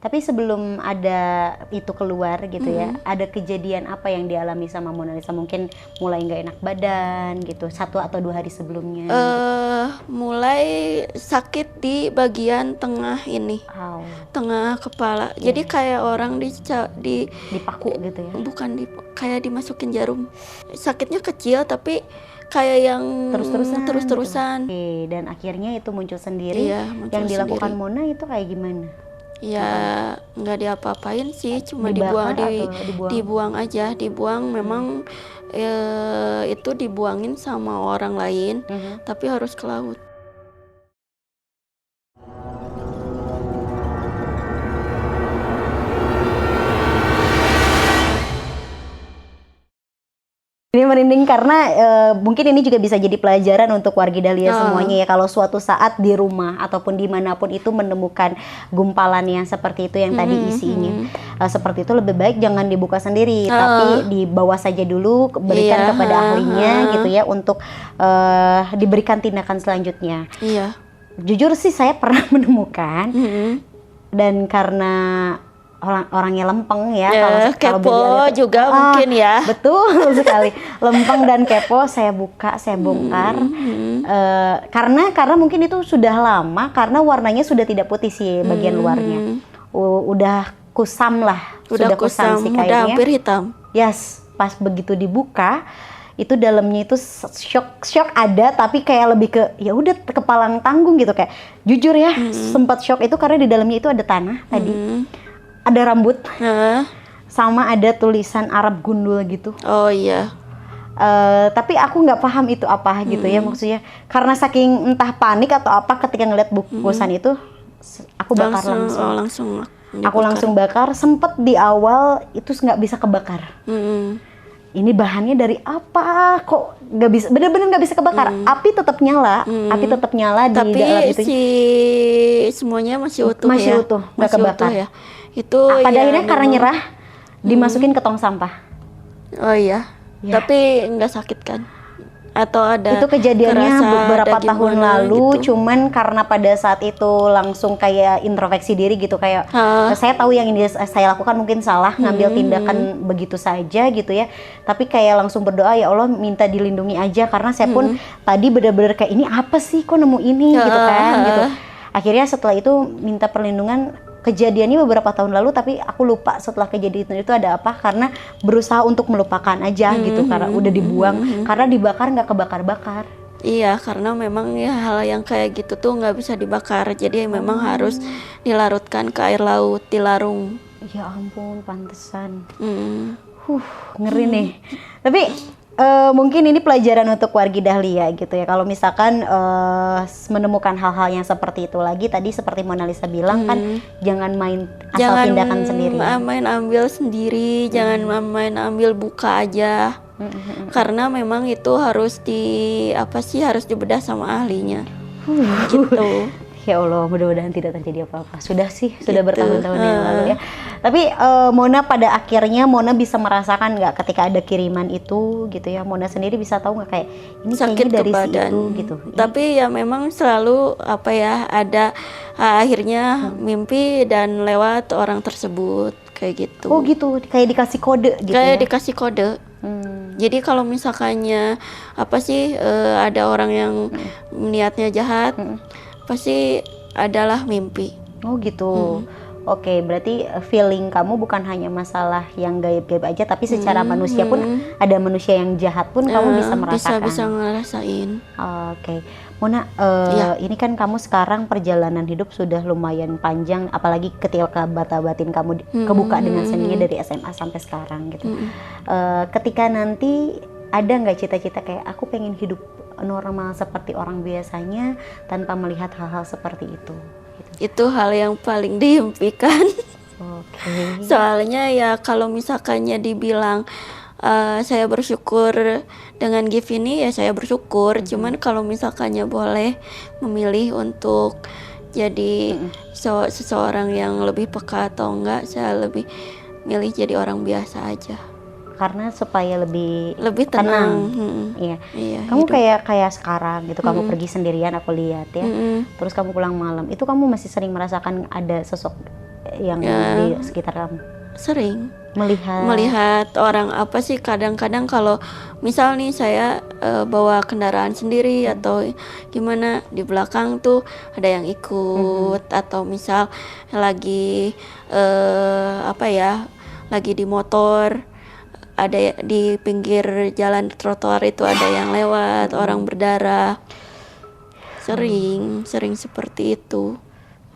Tapi sebelum ada itu keluar gitu ya, ada kejadian apa yang dialami sama Mona Lisa? Mungkin mulai nggak enak badan gitu, 1 atau 2 hari sebelumnya gitu. Mulai sakit di bagian tengah ini, tengah kepala. Jadi kayak orang Dipaku gitu ya? Bukan kayak dimasukin jarum. Sakitnya kecil tapi kayak yang terus-terusan. Gitu. Oke, dan akhirnya itu muncul sendiri. Iya, muncul yang dilakukan sendiri. Mona itu kayak gimana? Ya nggak diapa-apain sih, cuma Dibakar dibuang aja. Dibuang memang itu dibuangin sama orang lain, tapi harus ke laut. Ini merinding karena mungkin ini juga bisa jadi pelajaran untuk wargi Dahlia semuanya ya. Kalau suatu saat di rumah ataupun dimanapun itu menemukan gumpalan yang seperti itu yang tadi isinya seperti itu, lebih baik jangan dibuka sendiri, tapi dibawa saja dulu, berikan kepada ahlinya gitu ya untuk diberikan tindakan selanjutnya. Iya. Jujur sih saya pernah menemukan dan karena orangnya lempeng ya, kepo juga mungkin ya. Betul sekali, lempeng dan kepo, saya buka, saya bongkar karena mungkin itu sudah lama, karena warnanya sudah tidak putih sih bagian luarnya, udah kusam lah, sudah kusam sih kayaknya, udah hampir hitam. Yes, pas begitu dibuka itu dalamnya itu shock ada, tapi kayak lebih ke ya udah kepalang tanggung gitu, kayak jujur ya sempat shock itu karena di dalamnya itu ada tanah tadi. Ada rambut, sama ada tulisan Arab gundul gitu. Oh iya. Tapi aku nggak paham itu apa gitu ya, maksudnya karena saking entah panik atau apa ketika ngeliat bungkusan itu, aku bakar langsung. Aku langsung bakar. Sempet di awal itu nggak bisa kebakar. Ini bahannya dari apa? Kok nggak bisa? Bener-bener nggak bisa kebakar. Api tetap nyala, di tapi dalam itu. Si semuanya masih utuh, nggak kebakar. Ya. Itu pada ya, akhirnya karena nyerah dimasukin ke tong sampah. Oh iya. Tapi nggak sakit kan? Atau ada itu kejadiannya beberapa tahun lalu gitu. Cuman karena pada saat itu langsung kayak introspeksi diri gitu, kayak saya tahu yang ini saya lakukan mungkin salah, ngambil tindakan begitu saja gitu ya, tapi kayak langsung berdoa, ya Allah minta dilindungi aja, karena saya pun tadi benar-benar kayak ini apa sih kok nemu ini gitu kan gitu. Akhirnya setelah itu minta perlindungan. Kejadiannya beberapa tahun lalu, tapi aku lupa setelah kejadian itu ada apa, karena berusaha untuk melupakan aja gitu, karena udah dibuang, karena dibakar nggak kebakar-bakar. Iya, karena memang ya hal yang kayak gitu tuh nggak bisa dibakar, jadi memang harus dilarutkan ke air laut, dilarung. Ya ampun, pantesan. Ngeri nih. Tapi mungkin ini pelajaran untuk wargi Dahlia gitu ya. Kalau misalkan menemukan hal-hal yang seperti itu lagi, tadi seperti Mona Lisa bilang kan, jangan main asal tindakan sendiri. Jangan main ambil sendiri, jangan main ambil buka aja. Karena memang itu harus harus dibedah sama ahlinya. Gitu. Ya Allah, mudah-mudahan tidak terjadi apa-apa. Sudah bertahun-tahun yang lalu ya. Tapi Mona pada akhirnya Mona bisa merasakan nggak ketika ada kiriman itu gitu ya? Mona sendiri bisa tahu nggak kayak ini sakit dari badan situ gitu? Tapi ya memang selalu ada akhirnya mimpi dan lewat orang tersebut kayak gitu. Oh gitu, kayak dikasih kode gitu. Kayak dikasih kode. Jadi kalau misalkannya ada orang yang niatnya jahat, pasti adalah mimpi. Oh gitu. Oke, berarti feeling kamu bukan hanya masalah yang gaib-gaib aja, tapi secara manusia pun ada manusia yang jahat pun kamu bisa merasakan. Bisa ngerasain. Oke. Mona, ini kan kamu sekarang perjalanan hidup sudah lumayan panjang, apalagi ketika bata batin kamu kebuka dengan seninya dari SMA sampai sekarang gitu. Ketika nanti ada nggak cita-cita kayak aku pengen hidup normal seperti orang biasanya tanpa melihat hal-hal seperti itu? Gitu. Itu hal yang paling diimpikan. Okay. Soalnya ya kalau misalkannya dibilang saya bersyukur dengan gift ini, ya saya bersyukur. Cuman kalau misalkannya boleh memilih untuk jadi seseorang yang lebih peka atau enggak, saya lebih milih jadi orang biasa aja. Karena supaya lebih tenang. Iya. Kamu hidup. kayak sekarang gitu, kamu pergi sendirian aku lihat ya. Terus kamu pulang malam. Itu kamu masih sering merasakan ada sosok yang Ya. di sekitar kamu? Sering Melihat. melihat orang apa sih, kadang-kadang kalau misal nih saya bawa kendaraan sendiri atau gimana, di belakang tuh ada yang ikut, atau misal lagi apa ya, lagi di motor, ada di pinggir jalan trotoar itu ada yang lewat, orang berdarah, sering seperti itu.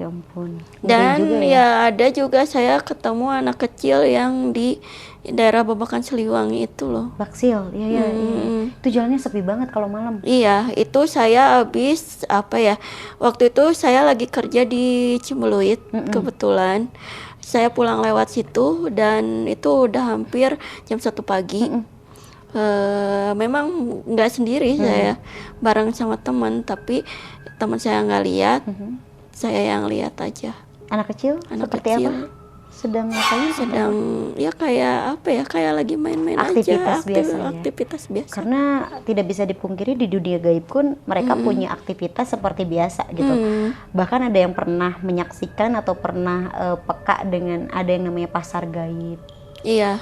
Ya ampun. Ngeri Dan juga ya ada juga saya ketemu anak kecil yang di daerah Babakan Seliwangi itu loh. Baksil, iya. Itu jalannya sepi banget kalau malam. Iya, itu saya habis apa ya, waktu itu saya lagi kerja di Cimbuluit, kebetulan saya pulang lewat situ dan itu udah hampir jam 1 pagi. Memang nggak sendiri, saya bareng sama teman, tapi teman saya nggak lihat, saya yang lihat aja. Anak kecil? Anak Seperti kecil. apa? Sedang ngapain? Sedang ya kayak apa ya, kayak lagi main-main Aktivitas aja, biasa ya? aktivitas biasa. Karena tidak bisa dipungkiri di dunia gaib pun mereka punya aktivitas seperti biasa gitu. Bahkan ada yang pernah menyaksikan atau pernah peka dengan ada yang namanya pasar gaib. Iya,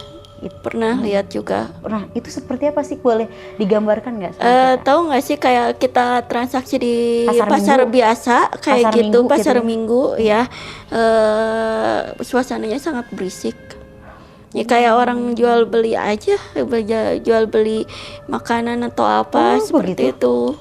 pernah lihat juga. Nah, itu seperti apa sih? Boleh digambarkan nggak? Tahu nggak sih kayak kita transaksi di Pasar Minggu. biasa kayak Pasar gitu, Minggu pasar gitu ya? minggu ya. Suasananya sangat berisik. Ya kayak orang jual beli aja, jual beli makanan atau apa, seperti itu.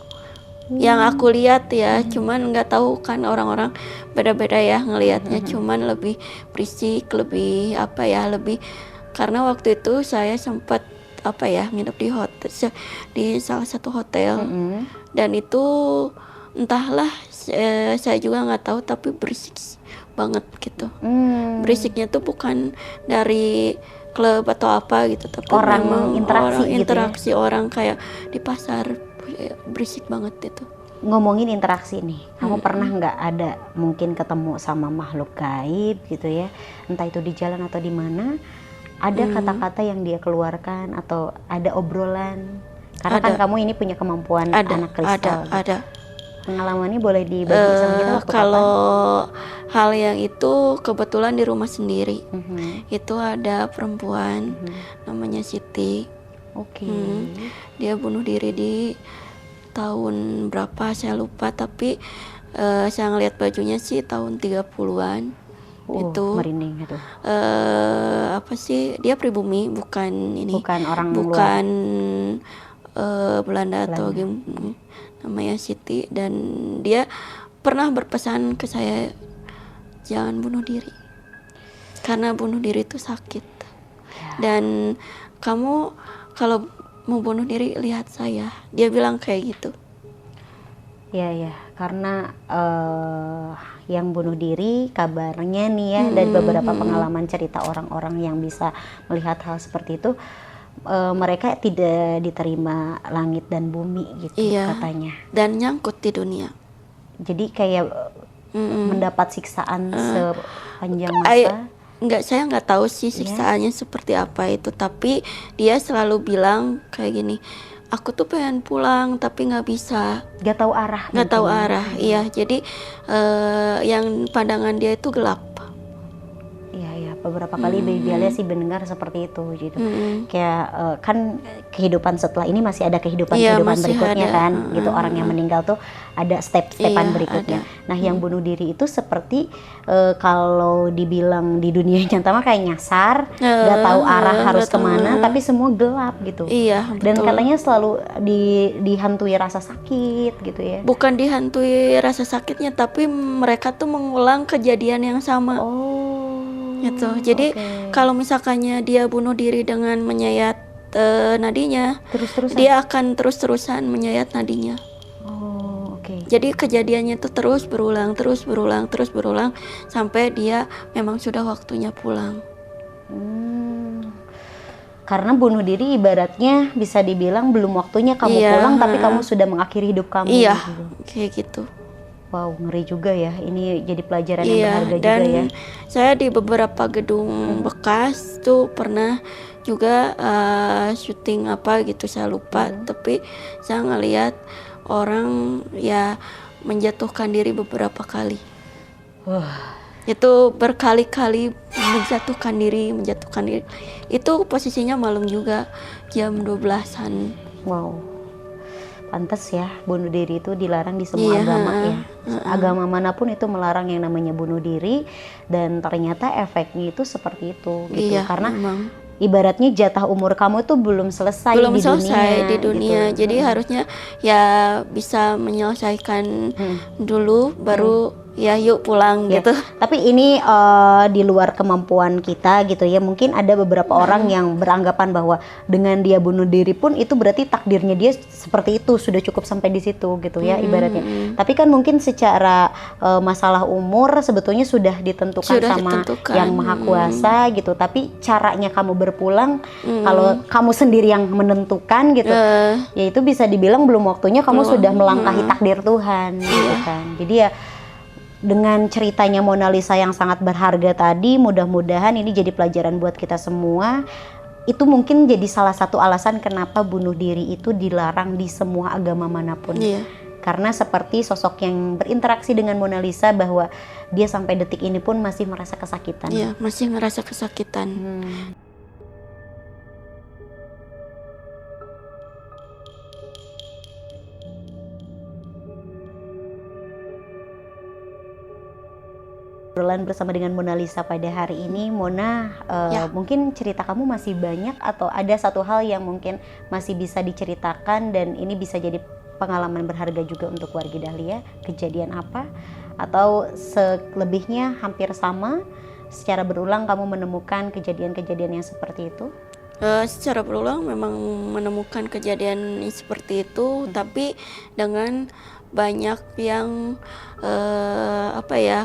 Yang aku lihat ya, cuman nggak tahu kan, orang-orang beda-beda ya ngelihatnya, cuman lebih berisik, lebih apa ya, lebih, karena waktu itu saya sempat apa ya, nginep di hotel, di salah satu hotel, dan itu entahlah, saya juga nggak tahu, tapi berisik banget gitu. Berisiknya tuh bukan dari klub atau apa gitu, tapi Orang memang interaksi orang gitu ya? interaksi orang kayak di pasar, berisik banget itu. Ngomongin interaksi nih, kamu pernah nggak ada mungkin ketemu sama makhluk gaib gitu ya? Entah itu di jalan atau di mana? Ada kata-kata yang dia keluarkan atau ada obrolan? Karena kan kamu ini punya kemampuan anak kristal. Ada. Pengalamannya boleh dibagi sama kita waktu Kalau hal yang itu kebetulan di rumah sendiri. kapan? Itu ada perempuan namanya Siti. Oke. Dia bunuh diri di tahun berapa saya lupa, tapi saya ngeliat bajunya sih tahun 30-an. Itu merinding itu. apa sih, dia pribumi, bukan ini, Bukan orang bukan Belanda atau gimana. Namanya Siti, dan dia pernah berpesan ke saya jangan bunuh diri, karena bunuh diri itu sakit, dan kamu kalau mau bunuh diri lihat saya, dia bilang kayak gitu. Ya, karena yang bunuh diri kabarnya nih ya, dari beberapa pengalaman cerita orang-orang yang bisa melihat hal seperti itu, mereka tidak diterima langit dan bumi gitu katanya. Dan nyangkut di dunia. Jadi kayak mendapat siksaan sepanjang masa. Saya nggak tahu sih siksaannya seperti apa itu, tapi dia selalu bilang kayak gini, aku tuh pengen pulang tapi nggak bisa, nggak tahu arah. Iya, jadi yang pandangan dia itu gelap. Iya, beberapa kali Bibialia sih mendengar seperti itu gitu. Kayak kan kehidupan setelah ini masih ada kehidupan berikutnya ada. Kan gitu. Orang yang meninggal tuh ada step-stepan berikutnya. Ada. Nah, yang bunuh diri itu seperti kalau dibilang di dunia nyata mah kayak nyasar, nggak tahu arah harus kemana, tapi semua gelap gitu. Iya, betul. Dan katanya selalu dihantui rasa sakit gitu ya. Bukan dihantui rasa sakitnya, tapi mereka tuh mengulang kejadian yang sama. Gitu. Jadi kalau misalkannya dia bunuh diri dengan menyayat nadinya, dia akan terus-terusan menyayat nadinya. Jadi kejadiannya itu terus berulang sampai dia memang sudah waktunya pulang. Karena bunuh diri ibaratnya bisa dibilang belum waktunya kamu pulang, tapi kamu sudah mengakhiri hidup kamu. Iya, gitu. Kayak gitu. Wow, ngeri juga ya. Ini jadi pelajaran yang berharga juga ya. Dan saya di beberapa gedung bekas tuh pernah juga syuting apa gitu, saya lupa. Tapi saya ngelihat orang ya menjatuhkan diri beberapa kali. Itu berkali-kali menjatuhkan diri. Itu posisinya malam juga, jam 12-an. Wow. Pantes ya, bunuh diri itu dilarang di semua agama ya. Agama manapun itu melarang yang namanya bunuh diri, dan ternyata efeknya itu seperti itu gitu. Karena memang ibaratnya jatah umur kamu tuh belum selesai di dunia. Gitu. Jadi harusnya ya bisa menyelesaikan dulu baru ya yuk pulang gitu. Tapi ini di luar kemampuan kita gitu ya. Mungkin ada beberapa orang yang beranggapan bahwa dengan dia bunuh diri pun itu berarti takdirnya dia seperti itu, sudah cukup sampai di situ gitu ya ibaratnya. Tapi kan mungkin secara masalah umur sebetulnya sudah ditentukan sama yang Maha Kuasa gitu. Tapi caranya kamu berpulang, kalau kamu sendiri yang menentukan gitu, ya itu bisa dibilang belum waktunya kamu sudah melangkahi takdir Tuhan gitu kan. Jadi ya dengan ceritanya Mona Lisa yang sangat berharga tadi, mudah-mudahan ini jadi pelajaran buat kita semua. Itu mungkin jadi salah satu alasan kenapa bunuh diri itu dilarang di semua agama manapun. Karena seperti sosok yang berinteraksi dengan Mona Lisa, bahwa dia sampai detik ini pun masih merasa kesakitan. Iya, masih merasa kesakitan. Obrolan bersama dengan Mona Lisa pada hari ini, Mona, mungkin cerita kamu masih banyak atau ada satu hal yang mungkin masih bisa diceritakan dan ini bisa jadi pengalaman berharga juga untuk wargi Dahlia. Kejadian apa? Atau selebihnya hampir sama, secara berulang kamu menemukan kejadian-kejadian yang seperti itu? Secara berulang memang menemukan kejadian seperti itu, tapi dengan banyak yang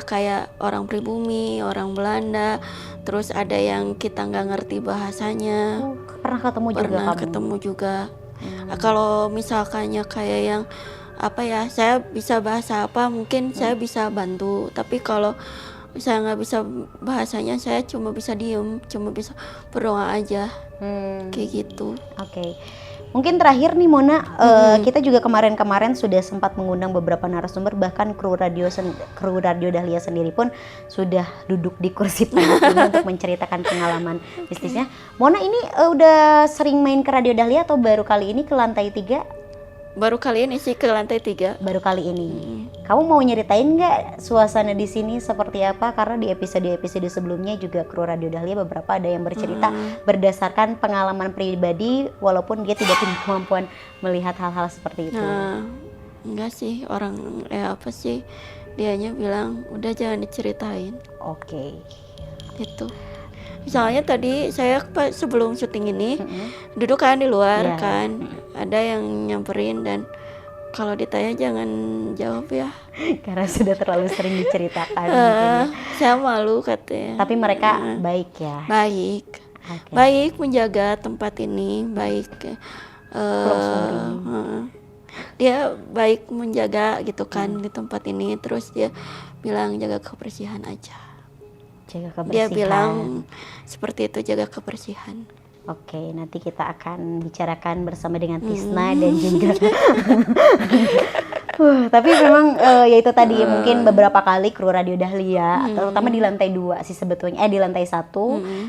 kayak orang pribumi, orang Belanda, terus ada yang kita nggak ngerti bahasanya. Pernah ketemu juga. Kalau misalkannya kayak yang saya bisa bahasa apa, mungkin saya bisa bantu, tapi kalau saya nggak bisa bahasanya, saya cuma bisa diem, cuma bisa berdoa aja, kayak gitu. Oke. Mungkin terakhir nih Mona, kita juga kemarin sudah sempat mengundang beberapa narasumber, bahkan kru radio Dahlia sendiri pun sudah duduk di kursi panas ini untuk menceritakan pengalaman bisnisnya. Mona ini udah sering main ke Radio Dahlia atau baru kali ini ke lantai 3? Baru kali ini sih ke lantai 3. Baru kali ini. Kamu mau nyeritain nggak suasana di sini seperti apa? Karena di episode sebelumnya juga kru Radio Dahlia beberapa ada yang bercerita berdasarkan pengalaman pribadi, walaupun dia tidak punya kemampuan melihat hal-hal seperti itu. Enggak sih, dianya bilang udah jangan diceritain. Oke. Gitu. Misalnya tadi saya sebelum syuting ini duduk kan di luar kan, ada yang nyamperin dan kalau ditanya jangan jawab ya. Karena sudah terlalu sering diceritakan. Saya malu katanya. Tapi mereka baik ya? Baik. Baik menjaga tempat ini, baik. Dia baik menjaga gitu kan di tempat ini, terus dia bilang jaga kebersihan aja. Dia bilang seperti itu, jaga kebersihan. Oke, nanti kita akan bicarakan bersama dengan Tisna dan juga tapi memang ya itu tadi mungkin beberapa kali kru Radio Dahlia, terutama di lantai 2 sih sebetulnya, di lantai 1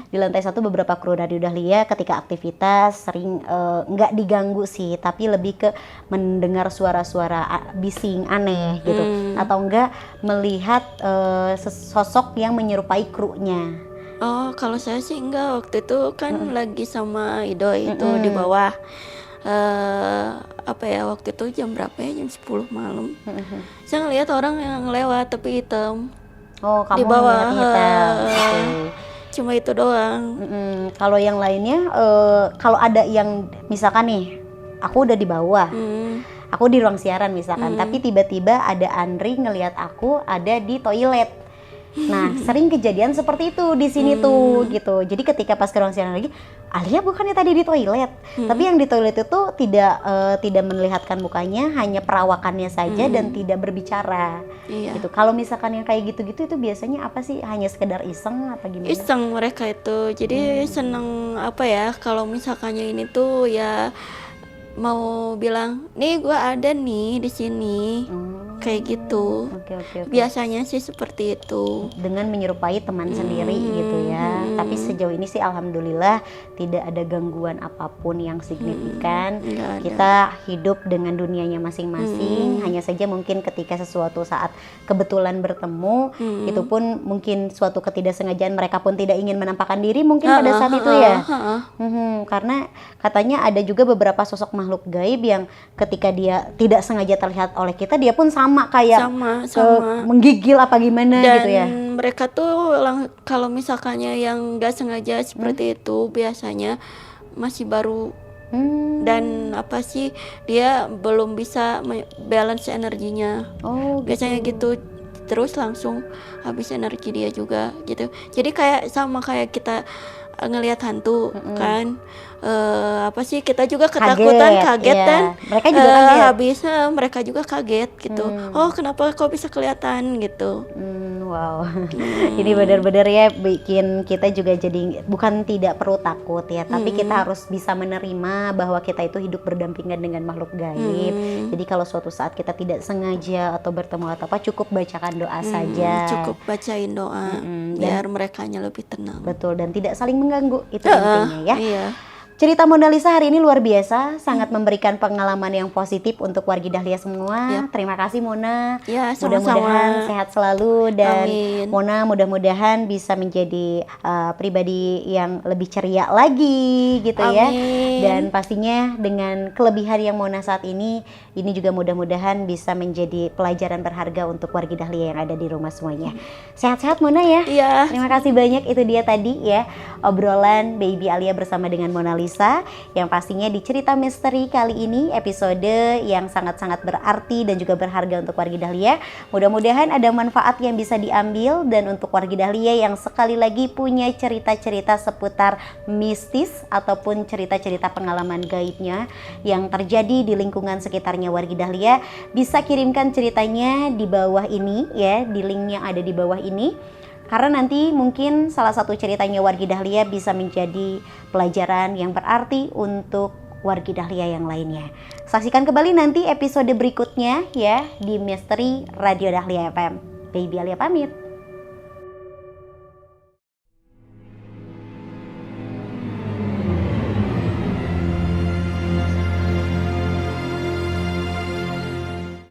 di lantai 1 beberapa kru Radio Dahlia ketika aktivitas sering nggak diganggu sih, tapi lebih ke mendengar suara-suara bising aneh gitu, atau enggak melihat sosok yang menyerupai krunya. Oh, kalau saya sih enggak, waktu itu kan lagi sama Ido itu di bawah. Waktu itu jam berapa ya? Jam 10 malam. Saya ngelihat orang yang lewat tapi hitam. Oh, kamu di bawah hitam. Cuma itu doang. Kalau yang lainnya, kalau ada yang misalkan nih, aku udah di bawah. Aku di ruang siaran misalkan, tapi tiba-tiba ada Andri ngelihat aku ada di toilet. Nah, sering kejadian seperti itu di sini tuh gitu. Jadi ketika pas ke ruang siaran lagi, Alia bukannya tadi di toilet, tapi yang di toilet itu tidak melihatkan mukanya, hanya perawakannya saja dan tidak berbicara. Gitu. Kalau misalkan yang kayak gitu-gitu itu biasanya apa sih? Hanya sekedar iseng apa gimana? Iseng mereka itu. Jadi seneng kalau misalkannya ini tuh ya mau bilang, nih gue ada nih di sini. kayak gitu. Oke. Biasanya sih seperti itu. Dengan menyerupai teman sendiri gitu ya. Tapi sejauh ini sih alhamdulillah tidak ada gangguan apapun yang signifikan. Kita hidup dengan dunianya masing-masing. Hanya saja mungkin ketika sesuatu saat kebetulan bertemu, itu pun mungkin suatu ketidaksengajaan, mereka pun tidak ingin menampakkan diri mungkin pada saat itu ya. Karena katanya ada juga beberapa sosok makhluk gaib yang ketika dia tidak sengaja terlihat oleh kita, dia pun sama kayak menggigil apa gimana dan gitu ya. Mereka tuh kalau misalkannya yang nggak sengaja seperti itu biasanya masih baru dan apa sih dia belum bisa balance energinya. Biasanya gitu, terus langsung habis energi dia juga gitu. Jadi kayak sama kayak kita ngelihat hantu kan, apa sih kita juga ketakutan, kaget iya. dan Mereka juga kaget. habis mereka juga kaget gitu. Oh kenapa kok bisa kelihatan gitu. Wow, ini benar-benar ya bikin kita juga jadi bukan tidak perlu takut ya, tapi kita harus bisa menerima bahwa kita itu hidup berdampingan dengan makhluk gaib. Jadi kalau suatu saat kita tidak sengaja atau bertemu atau apa, cukup bacakan doa saja. Cukup bacain doa biar merekanya lebih tenang. Betul, dan tidak saling mengganggu, itu intinya ya. Iya. Cerita Mona Lisa hari ini luar biasa, sangat memberikan pengalaman yang positif untuk wargi Dahlia semua. Terima kasih Mona. Ya, mudah-mudahan sehat selalu dan Amin. Mona mudah-mudahan bisa menjadi pribadi yang lebih ceria lagi gitu ya. Dan pastinya dengan kelebihan yang Mona saat ini juga mudah-mudahan bisa menjadi pelajaran berharga untuk wargi Dahlia yang ada di rumah semuanya. Sehat-sehat Mona ya. Iya. Terima kasih banyak, itu dia tadi ya obrolan Baby Alia bersama dengan Mona Lisa, yang pastinya di cerita misteri kali ini episode yang sangat-sangat berarti dan juga berharga untuk wargi Dahlia. Mudah-mudahan ada manfaat yang bisa diambil, dan untuk wargi Dahlia yang sekali lagi punya cerita-cerita seputar mistis ataupun cerita-cerita pengalaman gaibnya yang terjadi di lingkungan sekitarnya wargi Dahlia, bisa kirimkan ceritanya di bawah ini ya, di link yang ada di bawah ini. Karena nanti mungkin salah satu ceritanya wargi Dahlia bisa menjadi pelajaran yang berarti untuk wargi Dahlia yang lainnya. Saksikan kembali nanti episode berikutnya ya di Misteri Radio Dahlia FM. Baby Alia pamit.